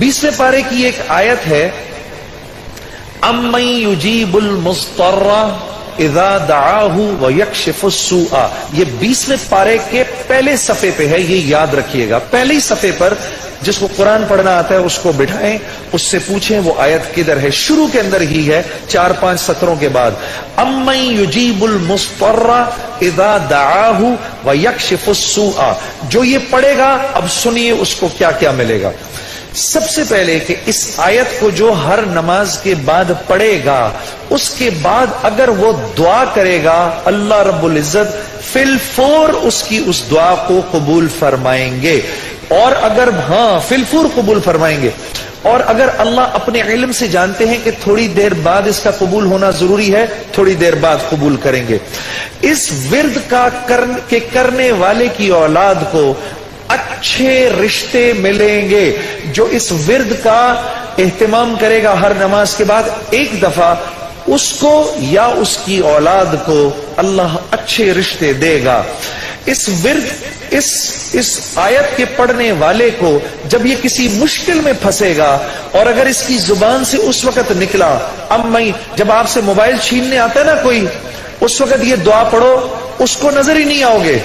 20वें पारे की एक आयत है, अम्मन युजीबुल मुस्तर्रा इज़ा दआहु व यक्शिफुस सूआ। ये 20वें पारे के पहले सफ़े पे है, ये याद रखिएगा। पहले ही सफ़े पर जिसको कुरान पढ़ना आता है उसको बिठाएं, उससे पूछें वो आयत किधर है। शुरू के अंदर ही है, 4-5 सत्रों के बाद। अम्मन युजीबुल मुस्तर्रा इज़ा दआहु व यक्शिफुस सूआ। जो ये पढ़ेगा, अब सुनिए उसको क्या क्या मिलेगा। सबसे पहले कि इस आयत को जो हर नमाज के बाद पढ़ेगा, उसके बाद अगर वो दुआ करेगा, अल्लाह रब्बुल इज्जत फिलफौर उसकी उस दुआ को कबूल फरमाएंगे। और अगर फिलफौर कबूल फरमाएंगे। और अगर अल्लाह अपने इल्म से जानते हैं कि थोड़ी देर बाद इसका कबूल होना जरूरी है, थोड़ी देर बाद कबूल करेंगे। इस विर्द का करने वाले की औलाद को अच्छे रिश्ते मिलेंगे। जो इस विर्द का एहतमाम करेगा हर नमाज के बाद एक दफा, उसको या उसकी औलाद को अल्लाह अच्छे रिश्ते देगा। इस विर्द इस आयत के पढ़ने वाले को जब ये किसी मुश्किल में फंसेगा, और अगर इसकी जुबान से उस वक्त निकला, अम्मी, जब आपसे मोबाइल छीनने आता है ना कोई, उस वक्त ये दुआ पढ़ो, उसको नजर ही नहीं आओगे,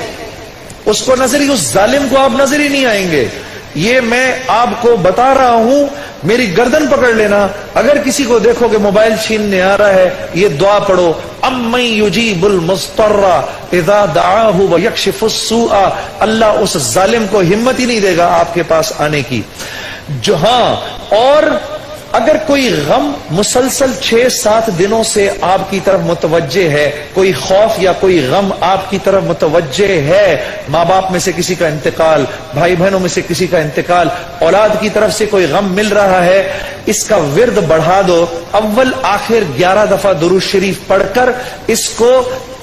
उसको नजर ही, उस जालिम को आप नजर ही नहीं आएंगे। ये मैं आपको बता रहा हूं, मेरी गर्दन पकड़ लेना। अगर किसी को देखोगे मोबाइल छीनने आ रहा है, ये दुआ पढ़ो, अम्मन युजीबुल मुस्तर्रा इज़ा दआहु व यक्शिफुस सूआ। अल्लाह उस जालिम को हिम्मत ही नहीं देगा आपके पास आने की। जो और अगर कोई गम मुसलसल 6-7 दिनों से आपकी तरफ मुतवज्जे है, कोई खौफ या कोई गम आपकी तरफ मुतवज्जे है, माँ बाप में से किसी का इंतकाल, भाई बहनों में से किसी का इंतकाल, औलाद की तरफ से कोई गम मिल रहा है, इसका विर्द बढ़ा दो। अव्वल आखिर 11 दफा दुरूद शरीफ पढ़कर इसको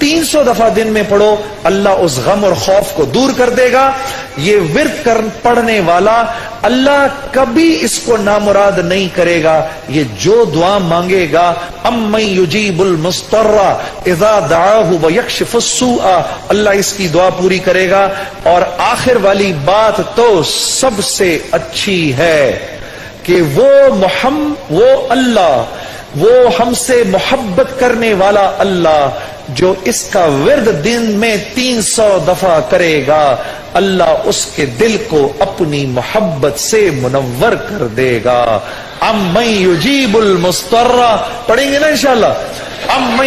300 दफा दिन में पढ़ो, अल्लाह उस गम और खौफ को दूर कर देगा। ये विर्द पढ़ने वाला अल्लाह कभी इसको नामुराद नहीं करेगा। ये जो दुआ मांगेगा, अम्मन युजीबुल मुस्तर्रा इज़ा दआहु व यक्शिफुस सूआ, अल्लाह इसकी दुआ पूरी करेगा। और आखिर वाली बात तो सबसे अच्छी है कि वो अल्लाह, वो हमसे मोहब्बत करने वाला अल्लाह, जो इसका विर्द दिन में 300 दफा करेगा, अल्लाह उसके दिल को अपनी मोहब्बत से मुनव्वर कर देगा। अम्मन युजीबुल मुस्तर्रा पढ़ेंगे ना इंशाअल्लाह। अम्मन